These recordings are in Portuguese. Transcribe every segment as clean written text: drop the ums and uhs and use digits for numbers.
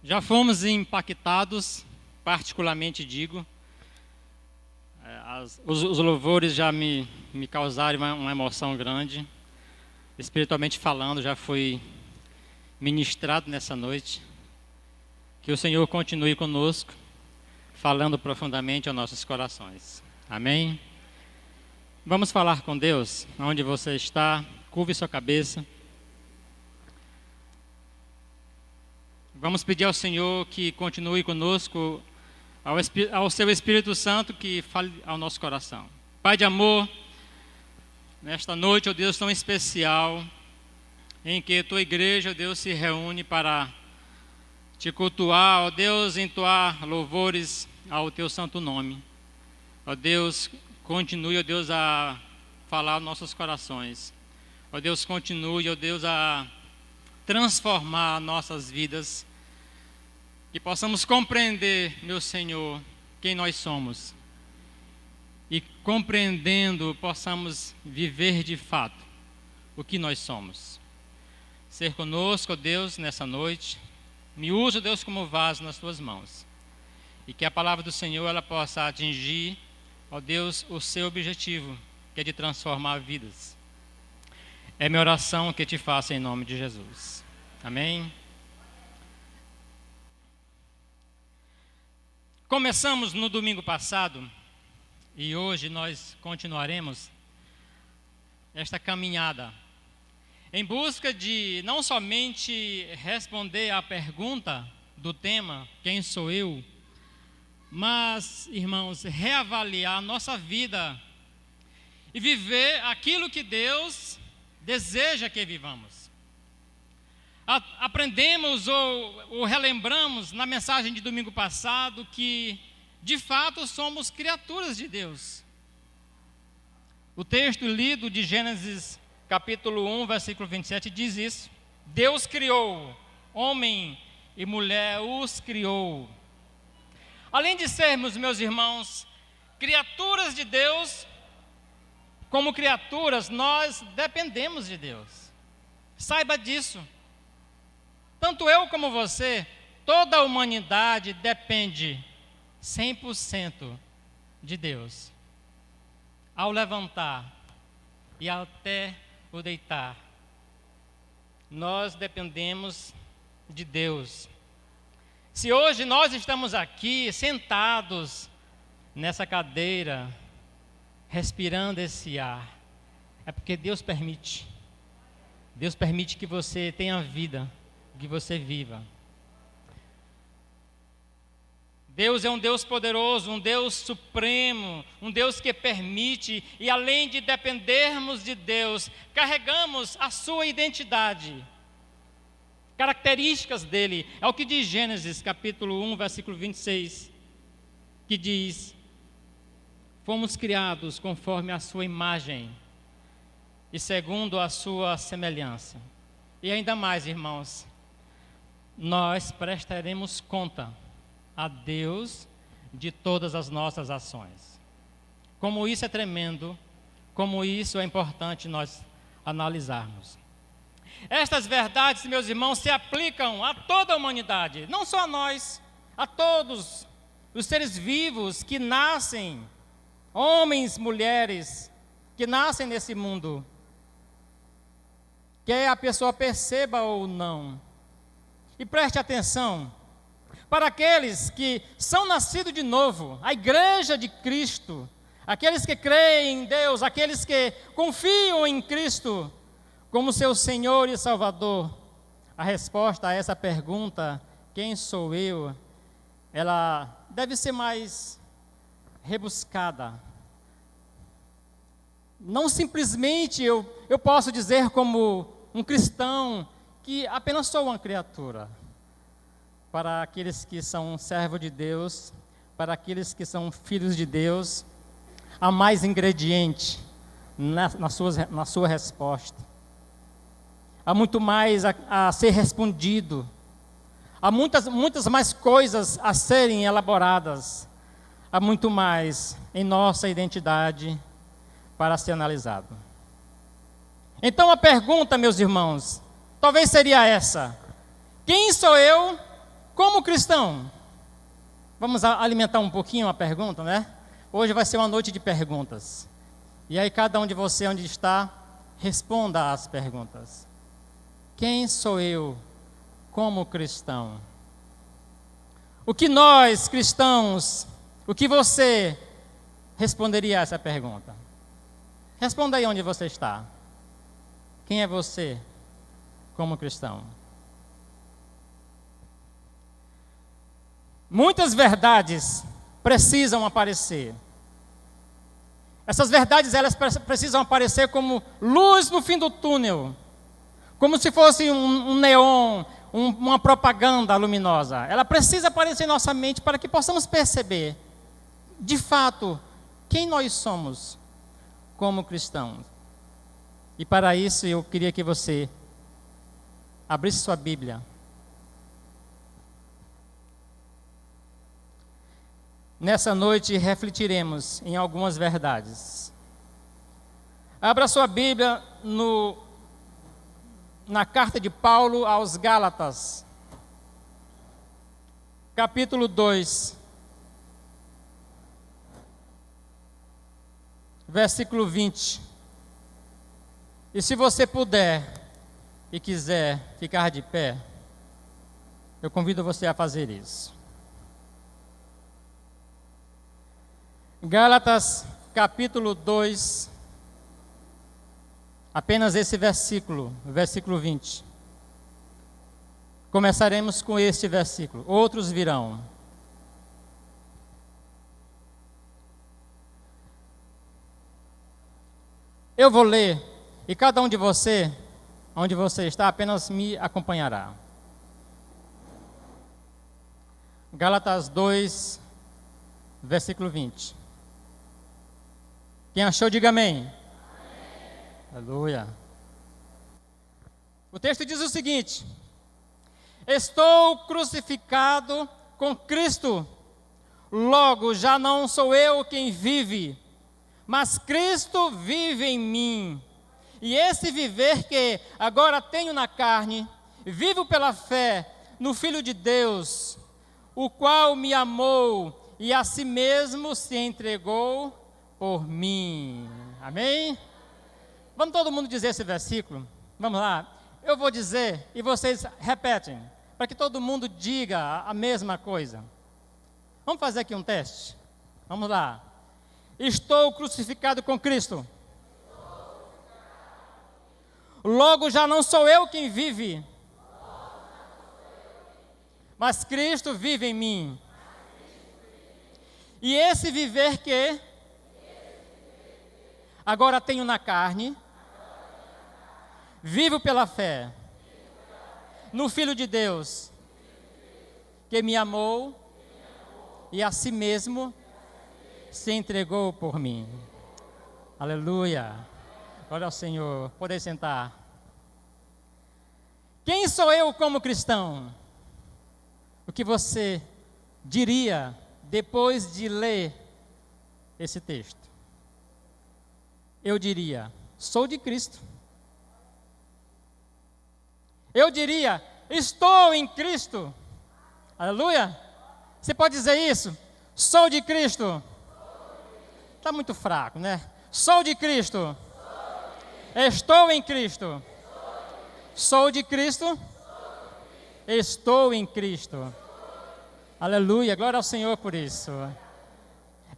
Já fomos impactados, particularmente digo. Os louvores já me causaram uma emoção grande. Espiritualmente falando, já fui ministrado nessa noite. Que o Senhor continue conosco, falando profundamente aos nossos corações. Amém? Vamos falar com Deus, onde você está, curve sua cabeça. Vamos pedir ao Senhor que continue conosco, ao seu Espírito Santo que fale ao nosso coração. Pai de amor, nesta noite, ó Deus tão especial, em que a tua igreja, ó Deus, se reúne para te cultuar, ó Deus, entoar louvores ao teu santo nome. Ó Deus, continue, ó Deus, a falar aos nossos corações. Ó Deus, continue, ó Deus, a transformar nossas vidas. Que possamos compreender, meu Senhor, quem nós somos. E compreendendo, possamos viver de fato o que nós somos. Ser conosco, ó Deus, nessa noite. Me usa, Deus, como vaso nas tuas mãos. E que a palavra do Senhor ela possa atingir, ó Deus, o seu objetivo, que é de transformar vidas. É minha oração que te faço em nome de Jesus. Amém? Começamos no domingo passado e hoje nós continuaremos esta caminhada em busca de não somente responder à pergunta do tema, quem sou eu, mas, irmãos, reavaliar a nossa vida e viver aquilo que Deus deseja que vivamos. Aprendemos ou relembramos na mensagem de domingo passado que, de fato, somos criaturas de Deus. O texto lido de Gênesis capítulo 1, versículo 27 diz isso. Deus criou, homem e mulher os criou. Além de sermos, meus irmãos, criaturas de Deus, como criaturas, nós dependemos de Deus. Saiba disso. Tanto eu como você, toda a humanidade depende 100% de Deus. Ao levantar e até o deitar, nós dependemos de Deus. Se hoje nós estamos aqui sentados nessa cadeira, respirando esse ar, é porque Deus permite. Deus permite que você tenha vida, que você viva. Deus é um Deus poderoso, um Deus supremo, um Deus que permite, e além de dependermos de Deus, carregamos a sua identidade, características dele. É o que diz Gênesis capítulo 1, versículo 26, que diz: fomos criados conforme a sua imagem e segundo a sua semelhança. E ainda mais, irmãos, nós prestaremos conta a Deus de todas as nossas ações. Como isso é tremendo, como isso é importante nós analisarmos. Estas verdades, meus irmãos, se aplicam a toda a humanidade, não só a nós, a todos os seres vivos que nascem, homens, mulheres, que nascem nesse mundo, quer a pessoa perceba ou não. E preste atenção, para aqueles que são nascidos de novo, a igreja de Cristo, aqueles que creem em Deus, aqueles que confiam em Cristo como seu Senhor e Salvador, a resposta a essa pergunta, quem sou eu, ela deve ser mais rebuscada. Não simplesmente eu posso dizer como um cristão que apenas sou uma criatura. Para aqueles que são servos de Deus, para aqueles que são filhos de Deus, há mais ingrediente na sua resposta. Há muito mais a ser respondido. Há muitas mais coisas a serem elaboradas. Há muito mais em nossa identidade para ser analisado. Então a pergunta, meus irmãos, talvez seria essa: quem sou eu Como cristão, vamos alimentar um pouquinho a pergunta, né? Hoje vai ser uma noite de perguntas. E aí cada um de você onde está, responda às perguntas. Quem sou eu como cristão? O que nós, cristãos, o que você responderia a essa pergunta? Responda aí onde você está. Quem é você como cristão? Muitas verdades precisam aparecer. Essas verdades, elas precisam aparecer como luz no fim do túnel. Como se fosse um neon, uma propaganda luminosa. Ela precisa aparecer em nossa mente para que possamos perceber, de fato, quem nós somos como cristãos. E para isso eu queria que você abrisse sua Bíblia. Nessa noite refletiremos em algumas verdades. Abra sua Bíblia na carta de Paulo aos Gálatas, capítulo 2, versículo 20. E se você puder e quiser ficar de pé, eu convido você a fazer isso. Gálatas, capítulo 2, apenas esse versículo 20. Começaremos com este versículo, outros virão. Eu vou ler, e cada um de você, onde você está, apenas me acompanhará. Gálatas 2, versículo 20. Quem achou, diga amém. Aleluia. O texto diz o seguinte: estou crucificado com Cristo, logo já não sou eu quem vive, mas Cristo vive em mim. E esse viver que agora tenho na carne, vivo pela fé no Filho de Deus, o qual me amou e a si mesmo se entregou por mim. Amém? Vamos todo mundo dizer esse versículo? Vamos lá. Eu vou dizer e vocês repetem, para que todo mundo diga a mesma coisa. Vamos fazer aqui um teste? Vamos lá. Estou crucificado com Cristo. Logo já não sou eu quem vive, mas Cristo vive em mim. E esse viver que agora tenho na carne, vivo pela fé no Filho de Deus, que me amou e a si mesmo se entregou por mim. Aleluia. Glória ao Senhor. Podem sentar. Quem sou eu como cristão? O que você diria depois de ler esse texto? Eu diria, sou de Cristo. Eu diria, estou em Cristo. Aleluia. Você pode dizer isso? Sou de Cristo. Está muito fraco, né? Sou de Cristo. Estou em Cristo. Sou de Cristo. Estou em Cristo. Aleluia. Glória ao Senhor por isso.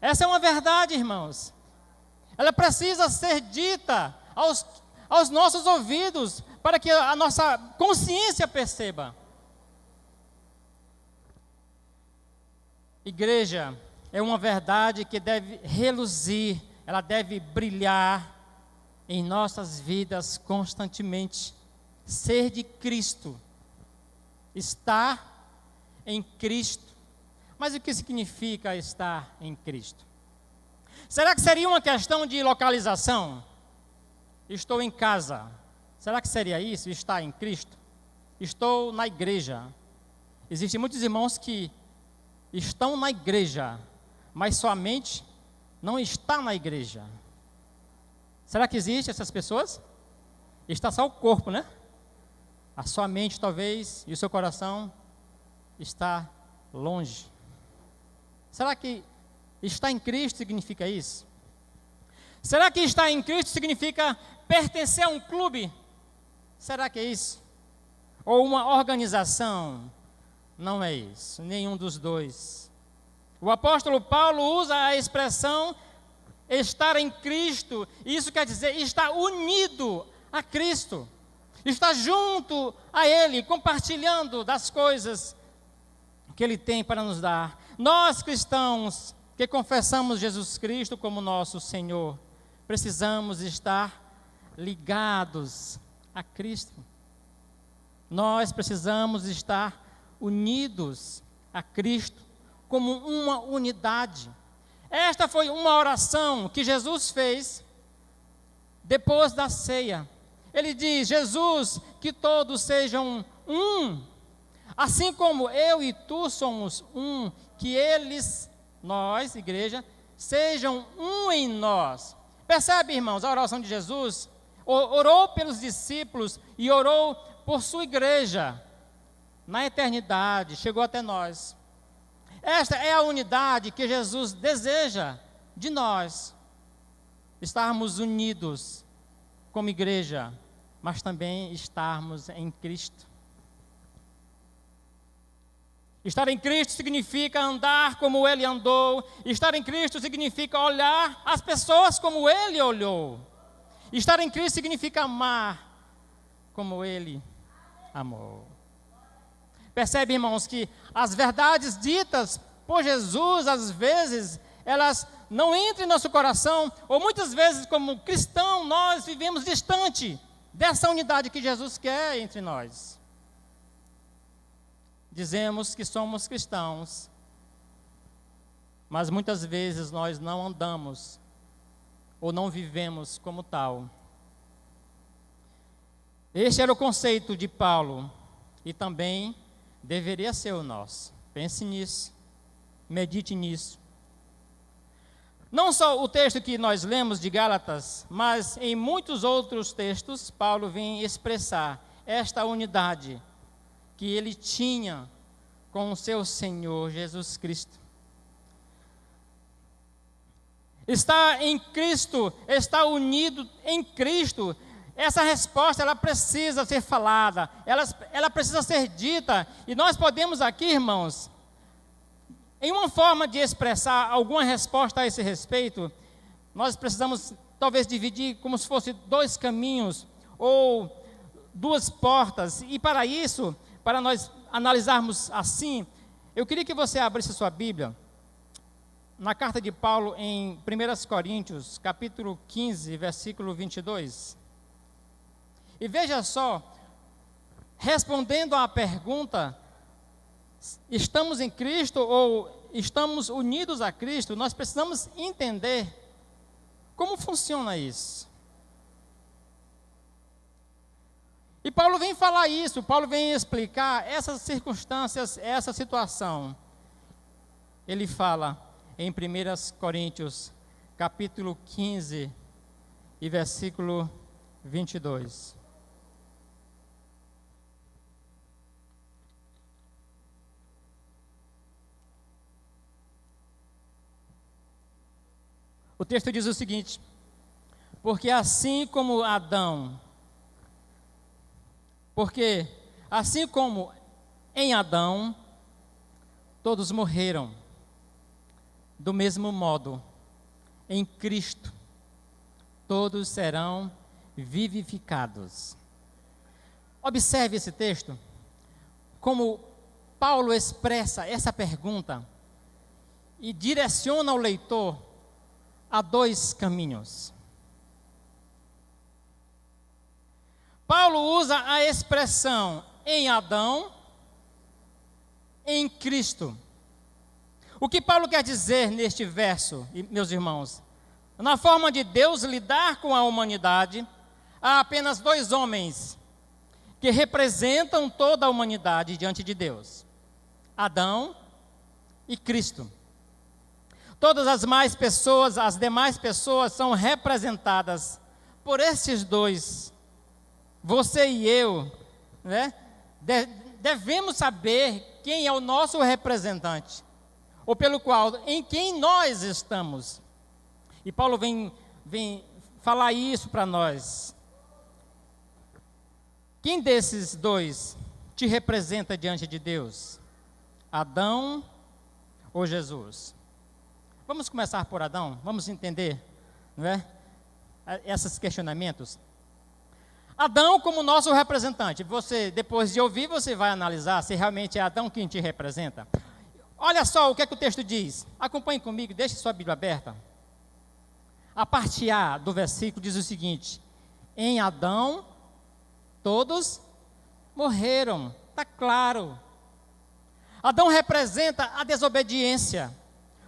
Essa é uma verdade, irmãos. Ela precisa ser dita aos nossos ouvidos, para que a nossa consciência perceba. Igreja é uma verdade que deve reluzir, ela deve brilhar em nossas vidas constantemente. Ser de Cristo, estar em Cristo. Mas o que significa estar em Cristo? Será que seria uma questão de localização? Estou em casa. Será que seria isso, estar em Cristo? Estou na igreja. Existem muitos irmãos que estão na igreja, mas sua mente não está na igreja. Será que existem essas pessoas? Está só o corpo, né? A sua mente talvez e o seu coração está longe. Será que estar em Cristo significa isso? Será que estar em Cristo significa pertencer a um clube? Será que é isso? Ou uma organização? Não é isso, nenhum dos dois. O apóstolo Paulo usa a expressão estar em Cristo, e isso quer dizer estar unido a Cristo, estar junto a Ele, compartilhando das coisas que Ele tem para nos dar. Nós cristãos que confessamos Jesus Cristo como nosso Senhor, precisamos estar ligados a Cristo. Nós precisamos estar unidos a Cristo como uma unidade. Esta foi uma oração que Jesus fez depois da ceia. Ele diz: Jesus, que todos sejam um, assim como eu e tu somos um, que eles, nós, igreja, sejam um em nós. Percebe, irmãos, a oração de Jesus? Orou pelos discípulos e orou por sua igreja. Na eternidade, chegou até nós. Esta é a unidade que Jesus deseja de nós. Estarmos unidos como igreja, mas também estarmos em Cristo. Estar em Cristo significa andar como Ele andou. Estar em Cristo significa olhar as pessoas como Ele olhou. Estar em Cristo significa amar como Ele amou. Percebe, irmãos, que as verdades ditas por Jesus, às vezes, elas não entram em nosso coração, ou muitas vezes, como cristão, nós vivemos distante dessa unidade que Jesus quer entre nós. Dizemos que somos cristãos, mas muitas vezes nós não andamos, ou não vivemos como tal. Este era o conceito de Paulo, e também deveria ser o nosso. Pense nisso, medite nisso. Não só o texto que nós lemos de Gálatas, mas em muitos outros textos, Paulo vem expressar esta unidade que ele tinha com o seu Senhor Jesus Cristo. Estar em Cristo, estar unido em Cristo, essa resposta ela precisa ser falada, ela precisa ser dita, e nós podemos aqui, irmãos, em uma forma de expressar alguma resposta a esse respeito, nós precisamos talvez dividir como se fosse dois caminhos, ou duas portas, e para isso, para nós analisarmos assim, eu queria que você abrisse sua Bíblia, na carta de Paulo em 1 Coríntios, capítulo 15, versículo 22. E veja só, respondendo à pergunta, estamos em Cristo ou estamos unidos a Cristo, nós precisamos entender como funciona isso. E Paulo vem falar isso, Paulo vem explicar essas circunstâncias, essa situação. Ele fala em 1 Coríntios, capítulo 15 e versículo 22. O texto diz o seguinte: porque assim como em Adão todos morreram, do mesmo modo, em Cristo todos serão vivificados. Observe esse texto, como Paulo expressa essa pergunta e direciona o leitor a dois caminhos. Paulo usa a expressão em Adão, em Cristo. O que Paulo quer dizer neste verso, meus irmãos? Na forma de Deus lidar com a humanidade, há apenas dois homens que representam toda a humanidade diante de Deus: Adão e Cristo. Todas as demais pessoas são representadas por esses dois. Você e eu, né? devemos saber quem é o nosso representante, ou pelo qual, em quem nós estamos. E Paulo vem falar isso para nós. Quem desses dois te representa diante de Deus? Adão ou Jesus? Vamos começar por Adão, vamos entender, não é? Esses questionamentos. Adão como nosso representante. Você, depois de ouvir, você vai analisar se realmente é Adão quem te representa. Olha só o que é que o texto diz. Acompanhe comigo, deixe sua Bíblia aberta. A parte A do versículo diz o seguinte: em Adão todos morreram. Está claro. Adão representa a desobediência.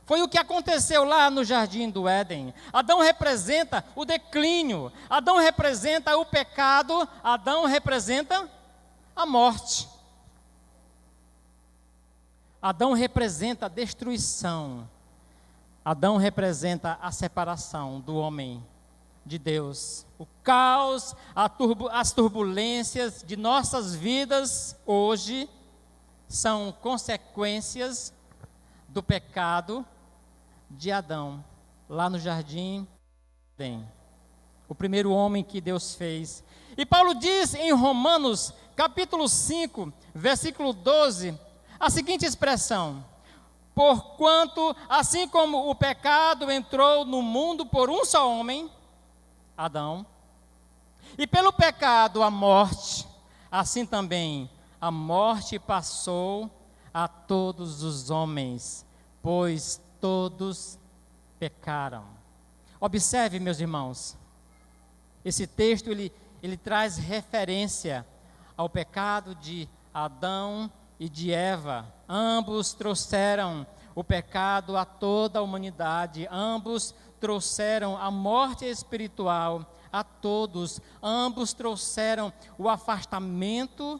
Foi o que aconteceu lá no jardim do Éden. Adão representa o declínio. Adão representa o pecado. Adão representa a morte. Adão representa a destruição. Adão representa a separação do homem de Deus. O caos, as turbulências de nossas vidas hoje são consequências do pecado de Adão, lá no jardim do Éden. O primeiro homem que Deus fez. E Paulo diz em Romanos, capítulo 5, versículo 12, a seguinte expressão: porquanto, assim como o pecado entrou no mundo por um só homem, Adão, e pelo pecado a morte, assim também a morte passou a todos os homens, pois todos pecaram. Observe, meus irmãos, esse texto ele traz referência ao pecado de Adão e de Eva. Ambos trouxeram o pecado a toda a humanidade, ambos trouxeram a morte espiritual a todos, ambos trouxeram o afastamento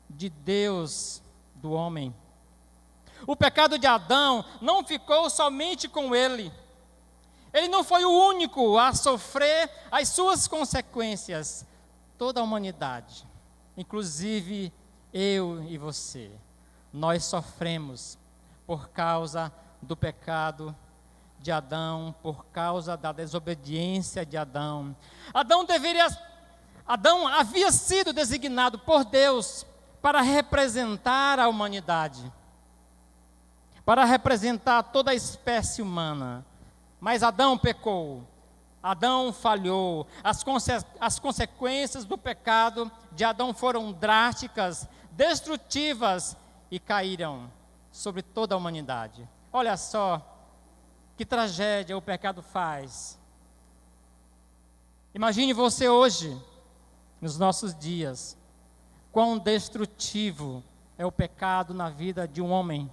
de Deus do homem. O pecado de Adão não ficou somente com ele. Ele não foi o único a sofrer as suas consequências. Toda a humanidade, inclusive eu e você, nós sofremos por causa do pecado de Adão, por causa da desobediência de Adão. Adão havia sido designado por Deus para representar a humanidade, para representar toda a espécie humana. Mas Adão pecou, Adão falhou, as consequências do pecado de Adão foram drásticas, destrutivas e caíram sobre toda a humanidade. Olha só que tragédia o pecado faz. Imagine você hoje, nos nossos dias, quão destrutivo é o pecado na vida de um homem,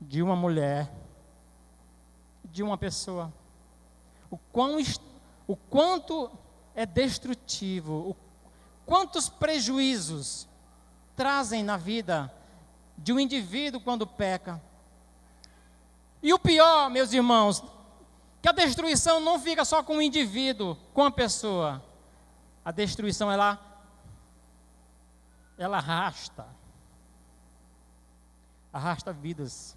de uma mulher, de uma pessoa. O quanto é destrutivo, quantos prejuízos trazem na vida de um indivíduo quando peca. E o pior, meus irmãos, que a destruição não fica só com o indivíduo, com a pessoa. A destruição, ela arrasta vidas.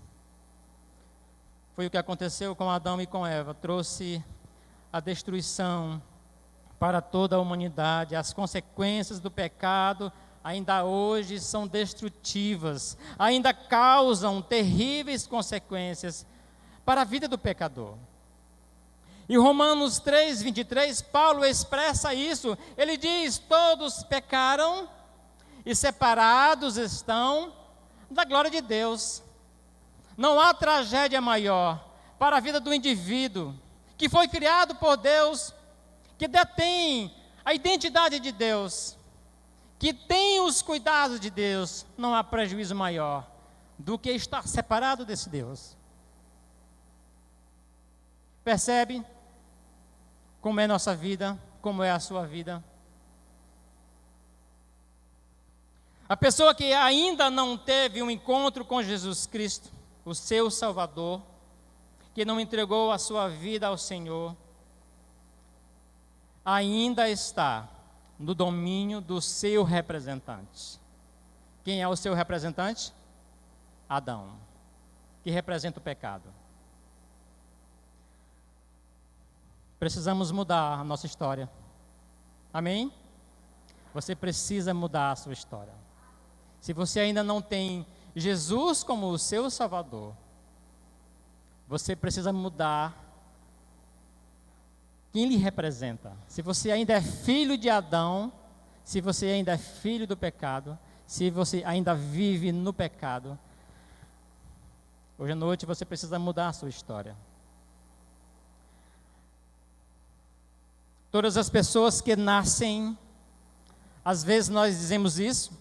Foi o que aconteceu com Adão e com Eva. Trouxe a destruição para toda a humanidade. As consequências do pecado ainda hoje são destrutivas, ainda causam terríveis consequências para a vida do pecador. Em Romanos 3, 23, Paulo expressa isso. Ele diz: todos pecaram e separados estão da glória de Deus. Não há tragédia maior para a vida do indivíduo que foi criado por Deus, que detém a identidade de Deus, que tem os cuidados de Deus. Não há prejuízo maior do que estar separado desse Deus. Percebe como é nossa vida, como é a sua vida? A pessoa que ainda não teve um encontro com Jesus Cristo, o seu Salvador, que não entregou a sua vida ao Senhor, ainda está no domínio do seu representante. Quem é o seu representante? Adão, que representa o pecado. Precisamos mudar a nossa história. Amém? Você precisa mudar a sua história. Se você ainda não tem Jesus como o seu Salvador, você precisa mudar quem lhe representa. Se você ainda é filho de Adão, se você ainda é filho do pecado, se você ainda vive no pecado, hoje à noite você precisa mudar a sua história. Todas as pessoas que nascem, às vezes nós dizemos isso,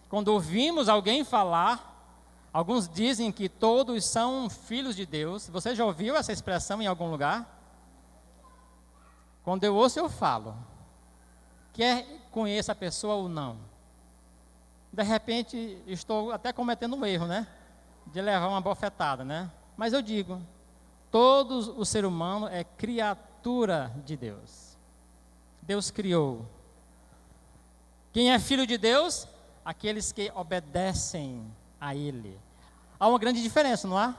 quando ouvimos alguém falar, alguns dizem que todos são filhos de Deus. Você já ouviu essa expressão em algum lugar? Quando eu ouço, eu falo. Quer conheça a pessoa ou não? De repente, estou até cometendo um erro, né? De levar uma bofetada, né? Mas eu digo, todo o ser humano é criatura de Deus. Deus criou. Quem é filho de Deus? Aqueles que obedecem a Ele. Há uma grande diferença, não há?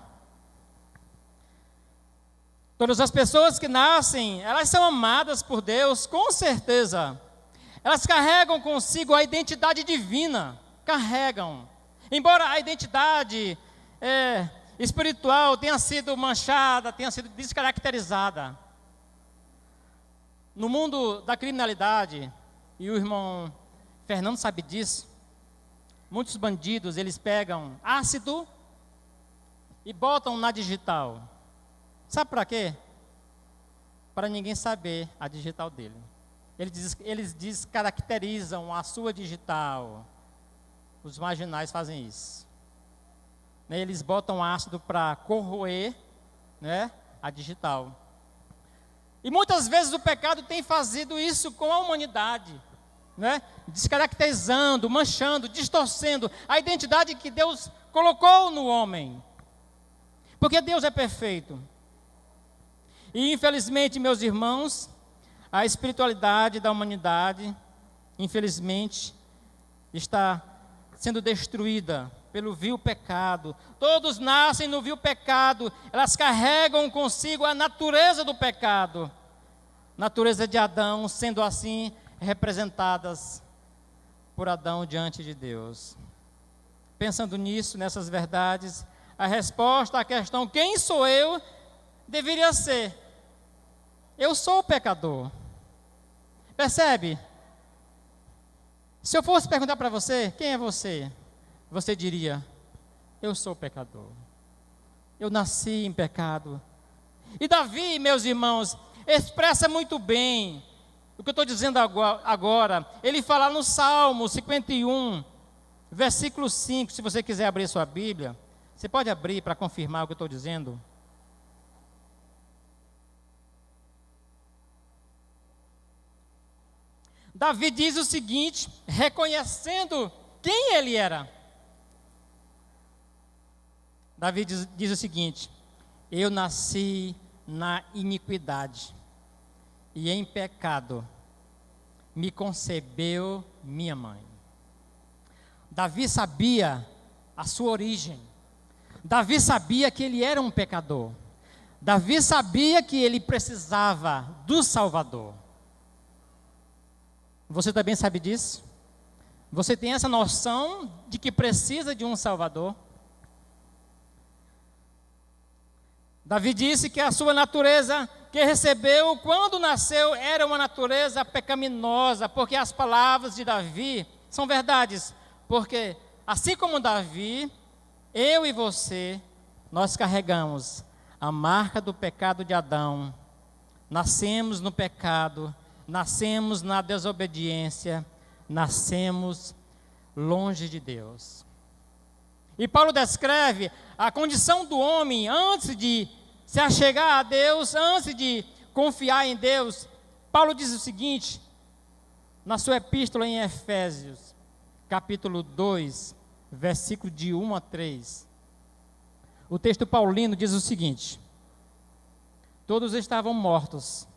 Todas as pessoas que nascem, elas são amadas por Deus, com certeza. Elas carregam consigo a identidade divina. Carregam. Embora a identidade espiritual tenha sido manchada, tenha sido descaracterizada. No mundo da criminalidade, e o irmão Fernando sabe disso, muitos bandidos, eles pegam ácido e botam na digital. Sabe para quê? Para ninguém saber a digital dele. Eles descaracterizam a sua digital. Os marginais fazem isso. Eles botam ácido para corroer, né, a digital. E muitas vezes o pecado tem fazido isso com a humanidade, né? Descaracterizando, manchando, distorcendo a identidade que Deus colocou no homem. Porque Deus é perfeito. E infelizmente, meus irmãos, a espiritualidade da humanidade, infelizmente, está sendo destruída pelo vil pecado. Todos nascem no vil pecado, elas carregam consigo a natureza do pecado. Natureza de Adão, sendo assim representadas por Adão diante de Deus. Pensando nisso, nessas verdades, a resposta à questão, quem sou eu, deveria ser, eu sou o pecador. Percebe? Se eu fosse perguntar para você, quem é você? Você diria, eu sou pecador. Eu nasci em pecado. E Davi, meus irmãos, expressa muito bem o que eu estou dizendo agora. Ele fala no Salmo 51, versículo 5, se você quiser abrir sua Bíblia, você pode abrir para confirmar o que eu estou dizendo. Davi diz o seguinte, reconhecendo quem ele era. Davi diz o seguinte, eu nasci na iniquidade, e em pecado me concebeu minha mãe. Davi sabia a sua origem. Davi sabia que ele era um pecador. Davi sabia que ele precisava do Salvador. Você também sabe disso? Você tem essa noção de que precisa de um Salvador? Davi disse que a sua natureza que recebeu quando nasceu era uma natureza pecaminosa, porque as palavras de Davi são verdades. Porque assim como Davi, eu e você, nós carregamos a marca do pecado de Adão. Nascemos no pecado, nascemos na desobediência, nascemos longe de Deus. E Paulo descreve a condição do homem antes de se achegar a Deus, antes de confiar em Deus. Paulo diz o seguinte, na sua epístola em Efésios, capítulo 2, versículo de 1 a 3. O texto paulino diz o seguinte, todos estavam mortos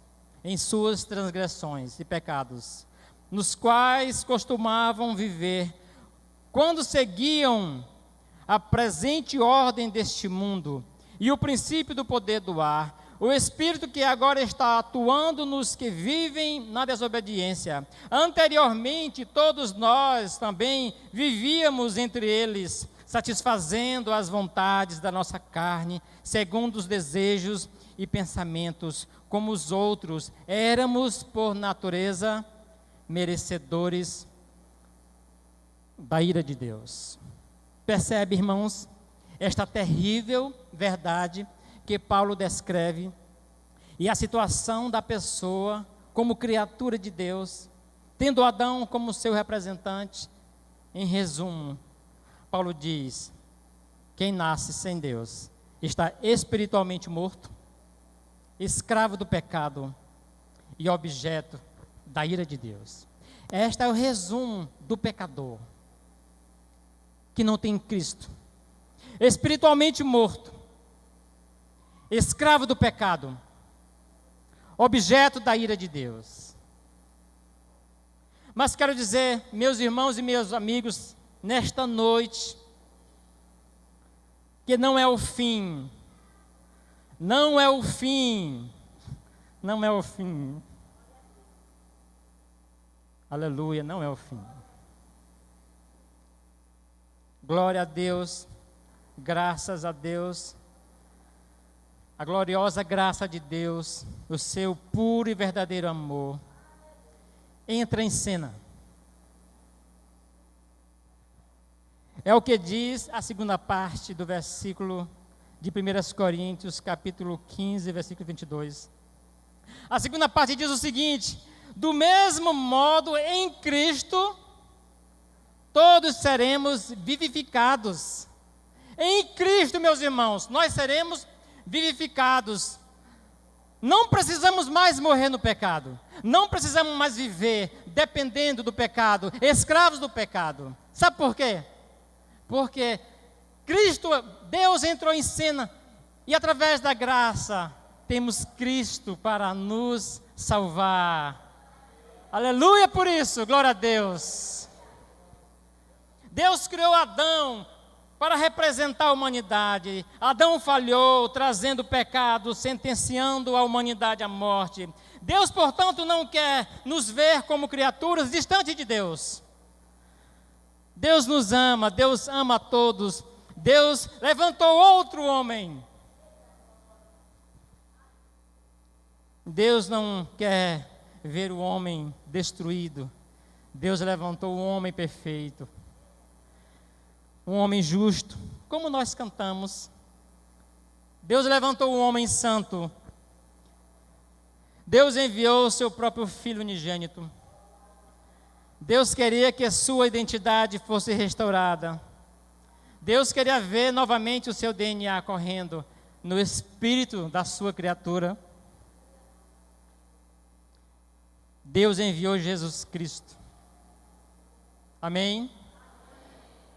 em suas transgressões e pecados, nos quais costumavam viver quando seguiam a presente ordem deste mundo e o princípio do poder do ar, o Espírito que agora está atuando nos que vivem na desobediência. Anteriormente, todos nós também vivíamos entre eles, satisfazendo as vontades da nossa carne, segundo os desejos e pensamentos, como os outros. Éramos, por natureza, merecedores da ira de Deus. Percebe, irmãos, esta terrível verdade que Paulo descreve, e a situação da pessoa como criatura de Deus, tendo Adão como seu representante. Em resumo, Paulo diz: quem nasce sem Deus está espiritualmente morto, escravo do pecado e objeto da ira de Deus. Este é o resumo do pecador que não tem Cristo, espiritualmente morto, escravo do pecado, objeto da ira de Deus. Mas quero dizer, meus irmãos e meus amigos, nesta noite, que não é o fim, não é o fim, não é o fim. Aleluia, não é o fim. Glória a Deus, graças a Deus. A gloriosa graça de Deus, o seu puro e verdadeiro amor, entra em cena. É o que diz a segunda parte do versículo de 1 Coríntios, capítulo 15, versículo 22. A segunda parte diz o seguinte: do mesmo modo, em Cristo, todos seremos vivificados. Em Cristo, meus irmãos, nós seremos vivificados. Não precisamos mais morrer no pecado. Não precisamos mais viver dependendo do pecado, escravos do pecado. Sabe por quê? Porque Cristo, Deus entrou em cena e através da graça temos Cristo para nos salvar. Aleluia por isso, glória a Deus. Deus criou Adão para representar a humanidade. Adão falhou, trazendo o pecado, sentenciando a humanidade à morte. Deus, portanto, não quer nos ver como criaturas distantes de Deus. Deus nos ama, Deus ama a todos. Deus levantou outro homem. Deus não quer ver o homem destruído. Deus levantou o homem perfeito. Um homem justo, como nós cantamos. Deus levantou um homem santo. Deus enviou o seu próprio Filho unigênito. Deus queria que a sua identidade fosse restaurada. Deus queria ver novamente o seu DNA correndo no espírito da sua criatura. Deus enviou Jesus Cristo. Amém?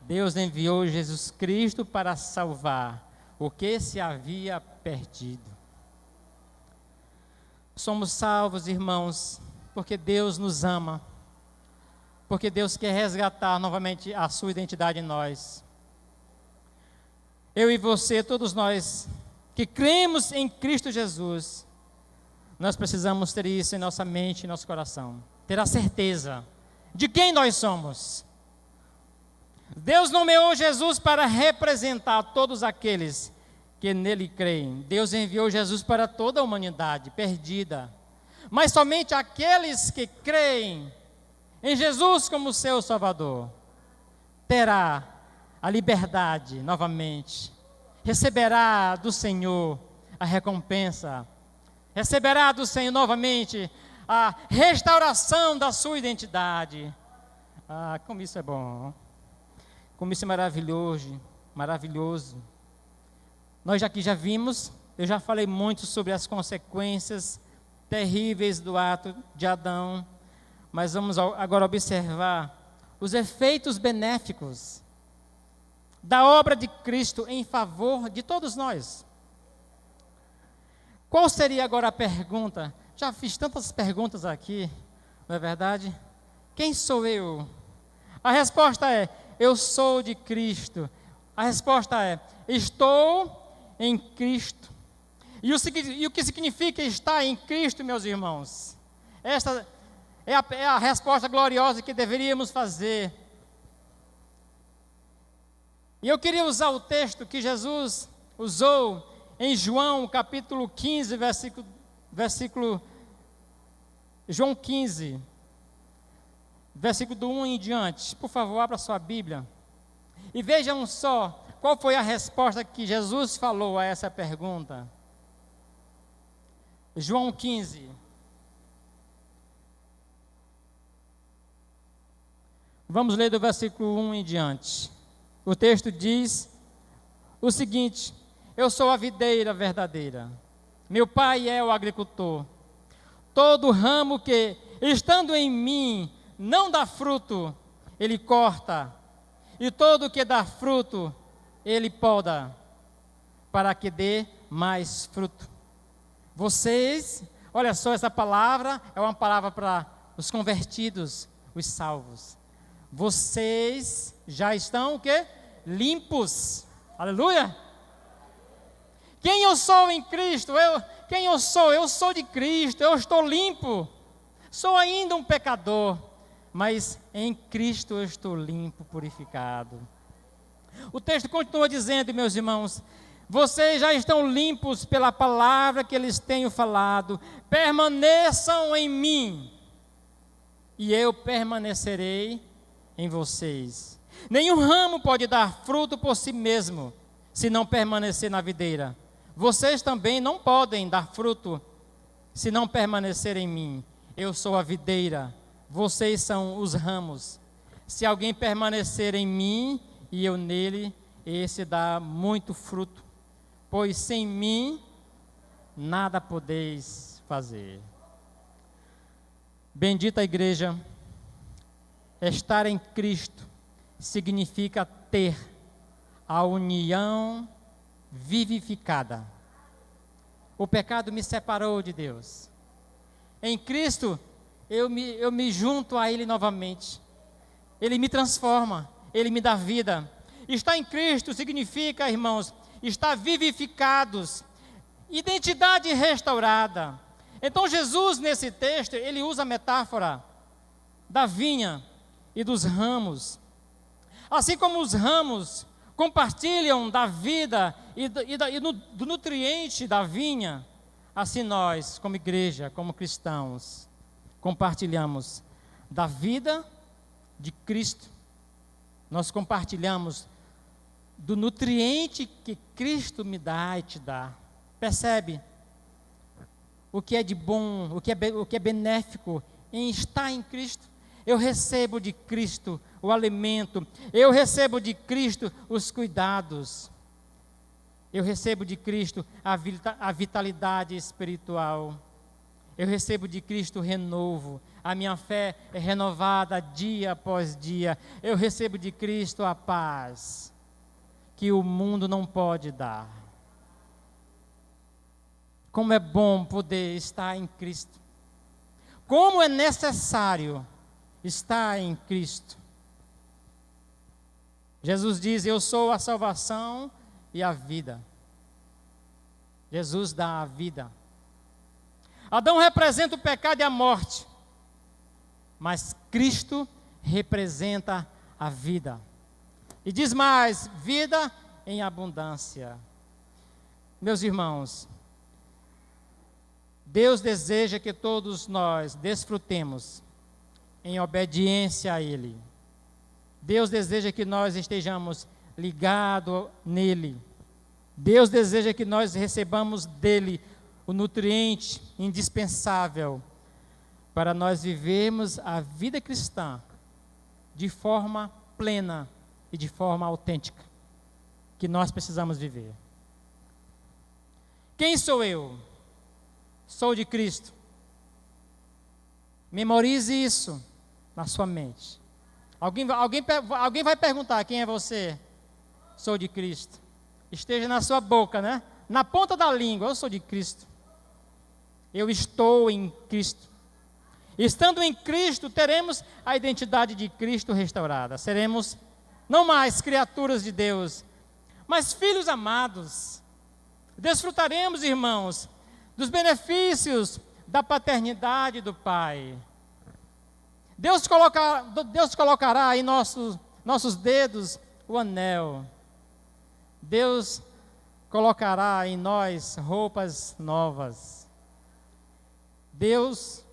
Deus enviou Jesus Cristo para salvar o que se havia perdido. Somos salvos, irmãos, porque Deus nos ama, porque Deus quer resgatar novamente a sua identidade em nós. Eu e você, todos nós que cremos em Cristo Jesus, nós precisamos ter isso em nossa mente e nosso coração, ter a certeza de quem nós somos. Deus nomeou Jesus para representar todos aqueles que nele creem. Deus enviou Jesus para toda a humanidade perdida, mas somente aqueles que creem em Jesus como seu Salvador terá a liberdade novamente, receberá do Senhor a recompensa, receberá do Senhor novamente a restauração da sua identidade. Ah, como isso é bom! Como isso é maravilhoso, maravilhoso. Nós aqui já vimos, eu já falei muito sobre as consequências terríveis do ato de Adão, mas vamos agora observar os efeitos benéficos da obra de Cristo em favor de todos nós. Qual seria agora a pergunta? Já fiz tantas perguntas aqui, não é verdade? Quem sou eu? A resposta é: eu sou de Cristo? A resposta é: estou em Cristo. E o que significa estar em Cristo, meus irmãos? Esta é a resposta gloriosa que deveríamos fazer. E eu queria usar o texto que Jesus usou em João, capítulo 15, João 15, versículo do 1 em diante. Por favor, abra sua Bíblia. E vejam só qual foi a resposta que Jesus falou a essa pergunta. João 15. Vamos ler do versículo 1 em diante. O texto diz o seguinte: eu sou a videira verdadeira, meu pai é o agricultor. Todo ramo que, estando em mim, não dá fruto, ele corta, e todo que dá fruto, ele poda, para que dê mais fruto. Vocês, olha só, essa palavra é uma palavra para os convertidos, os salvos. Vocês já estão o quê? Limpos. Aleluia! Quem eu sou em Cristo? Quem eu sou? Eu sou de Cristo, eu estou limpo. Sou ainda um pecador, mas em Cristo eu estou limpo, purificado. O texto continua dizendo, meus irmãos, vocês já estão limpos pela palavra que lhes tenho falado. Permaneçam em mim, e eu permanecerei em vocês. Nenhum ramo pode dar fruto por si mesmo, se não permanecer na videira. Vocês também não podem dar fruto, se não permanecer em mim. Eu sou a videira, vocês são os ramos. Se alguém permanecer em mim e eu nele, esse dá muito fruto, pois sem mim nada podeis fazer. Bendita a igreja, estar em Cristo significa ter a união vivificada. O pecado me separou de Deus. Em Cristo, eu me junto a Ele novamente. Ele me transforma, Ele me dá vida. Estar em Cristo significa, irmãos, estar vivificados, identidade restaurada. Então Jesus, nesse texto, ele usa a metáfora da vinha e dos ramos. Assim como os ramos compartilham da vida do nutriente da vinha, assim nós, como igreja, como cristãos, compartilhamos da vida de Cristo. Nós compartilhamos do nutriente que Cristo me dá e te dá. Percebe? O que é de bom, o que é benéfico em estar em Cristo. Eu recebo de Cristo o alimento, eu recebo de Cristo os cuidados, eu recebo de Cristo a vitalidade espiritual, eu recebo de Cristo o renovo, a minha fé é renovada dia após dia, eu recebo de Cristo a paz que o mundo não pode dar. Como é bom poder estar em Cristo, como é necessário estar em Cristo. Jesus diz: eu sou a salvação e a vida. Jesus dá a vida. Adão representa o pecado e a morte, mas Cristo representa a vida. E diz mais: vida em abundância. Meus irmãos, Deus deseja que todos nós desfrutemos em obediência a Ele. Deus deseja que nós estejamos ligados nele. Deus deseja que nós recebamos dele o nutriente indispensável para nós vivermos a vida cristã de forma plena e de forma autêntica, que nós precisamos viver. Quem sou eu? Sou de Cristo. Memorize isso na sua mente. Alguém vai perguntar: quem é você? Sou de Cristo. Esteja na sua boca, né? Na ponta da língua: eu sou de Cristo. Eu estou em Cristo. Estando em Cristo, teremos a identidade de Cristo restaurada. Seremos não mais criaturas de Deus, mas filhos amados. Desfrutaremos, irmãos, dos benefícios da paternidade do Pai. Deus colocará em nossos dedos o anel. Deus colocará em nós roupas novas. Deus,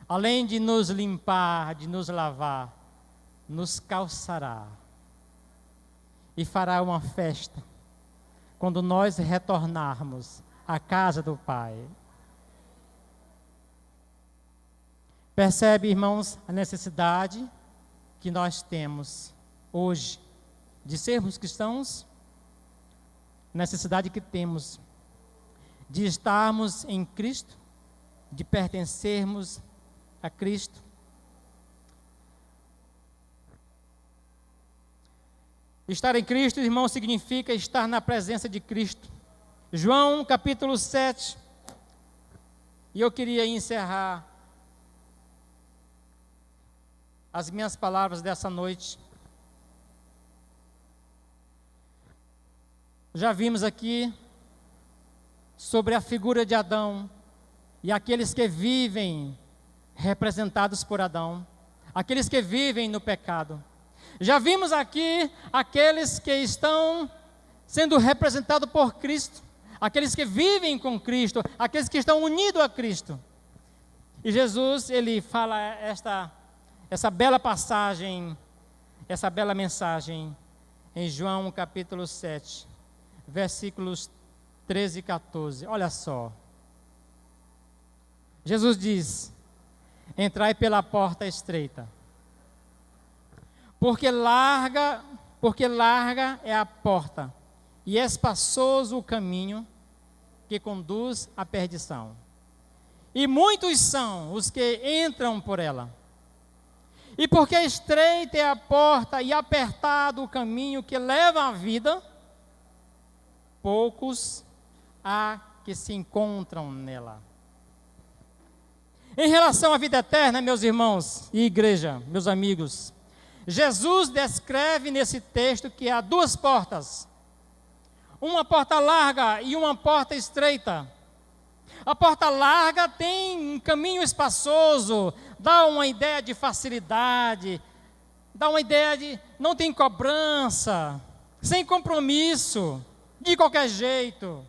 além de nos limpar, de nos lavar, nos calçará e fará uma festa quando nós retornarmos à casa do Pai. Percebe, irmãos, a necessidade que nós temos hoje de sermos cristãos? Necessidade que temos de estarmos em Cristo, de pertencermos a Cristo. Estar em Cristo, irmão, significa estar na presença de Cristo. João capítulo 7. E eu queria encerrar as minhas palavras dessa noite. Já vimos aqui sobre a figura de Adão e aqueles que vivem representados por Adão, aqueles que vivem no pecado. Já vimos aqui aqueles que estão sendo representados por Cristo, aqueles que vivem com Cristo, aqueles que estão unidos a Cristo. E Jesus, ele fala essa bela passagem, essa bela mensagem em João capítulo 7, versículos 13 e 14. Olha só. Jesus diz: entrai pela porta estreita, porque larga é a porta, e espaçoso o caminho que conduz à perdição. E muitos são os que entram por ela. E porque estreita é a porta e apertado o caminho que leva à vida, poucos há que se encontram nela. Em relação à vida eterna, meus irmãos e igreja, meus amigos, Jesus descreve nesse texto que há duas portas. Uma porta larga e uma porta estreita. A porta larga tem um caminho espaçoso, dá uma ideia de facilidade, dá uma ideia de não tem cobrança, sem compromisso, de qualquer jeito.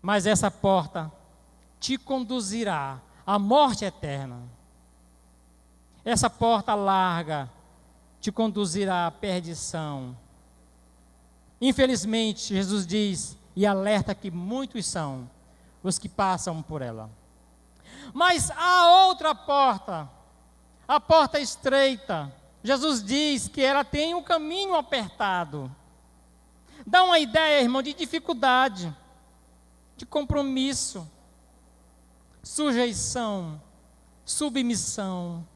Mas essa porta te conduzirá à morte eterna. Essa porta larga te conduzirá à perdição. Infelizmente, Jesus diz e alerta que muitos são os que passam por ela. Mas há outra porta, a porta estreita. Jesus diz que ela tem um caminho apertado. Dá uma ideia, irmão, de dificuldade, de compromisso, sujeição, submissão,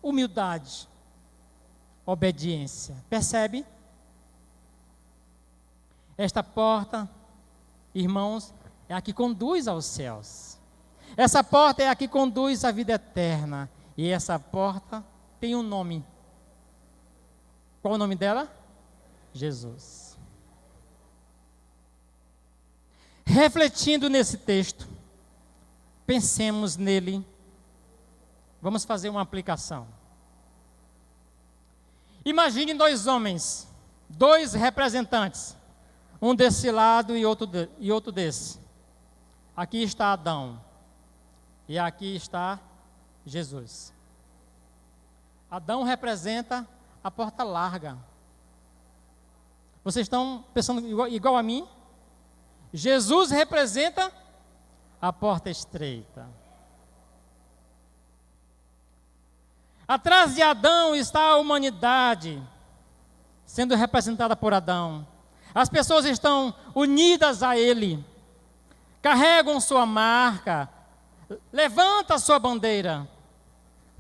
humildade, obediência. Percebe? Esta porta, irmãos, é a que conduz aos céus. Essa porta é a que conduz à vida eterna. E essa porta tem um nome. Qual o nome dela? Jesus. Refletindo nesse texto, pensemos nele. Vamos fazer uma aplicação. Imagine dois homens, dois representantes, um desse lado e outro desse. Aqui está Adão e aqui está Jesus. Adão representa a porta larga. Vocês estão pensando igual a mim? Jesus representa a porta estreita. Atrás de Adão está a humanidade, sendo representada por Adão. As pessoas estão unidas a ele, carregam sua marca, levantam sua bandeira.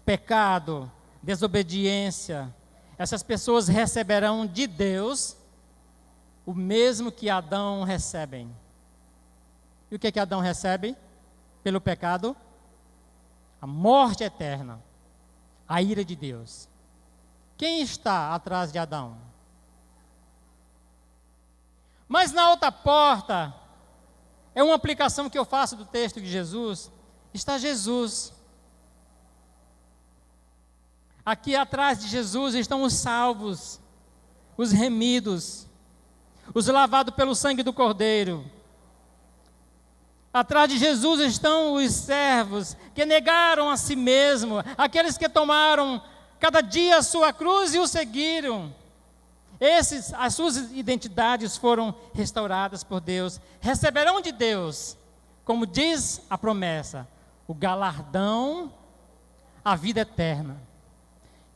Pecado, desobediência, essas pessoas receberão de Deus o mesmo que Adão recebem. E o que Adão recebe? Pelo pecado? A morte eterna, a ira de Deus. Quem está atrás de Adão? Mas na outra porta, é uma aplicação que eu faço do texto de Jesus, está Jesus. Aqui atrás de Jesus estão os salvos, os remidos, os lavados pelo sangue do Cordeiro. Atrás de Jesus estão os servos que negaram a si mesmo, aqueles que tomaram cada dia a sua cruz e o seguiram. As suas identidades foram restauradas por Deus, receberão de Deus, como diz a promessa, o galardão, a vida eterna.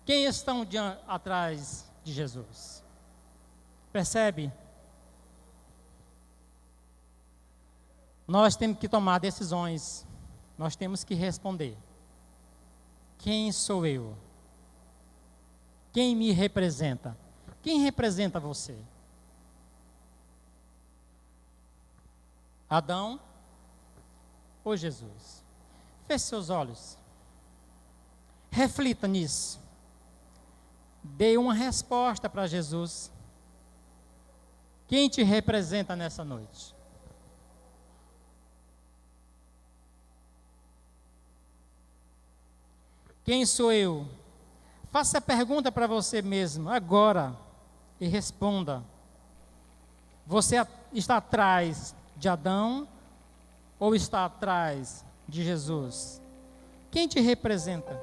Quem estão atrás de Jesus? Percebe? Nós temos que tomar decisões, nós temos que responder. Quem sou eu? Quem me representa? Quem representa você? Adão ou Jesus? Feche seus olhos. Reflita nisso. Dê uma resposta para Jesus. Quem te representa nessa noite? Quem sou eu? Faça a pergunta para você mesmo, agora, e responda. Você está atrás de Adão ou está atrás de Jesus? Quem te representa?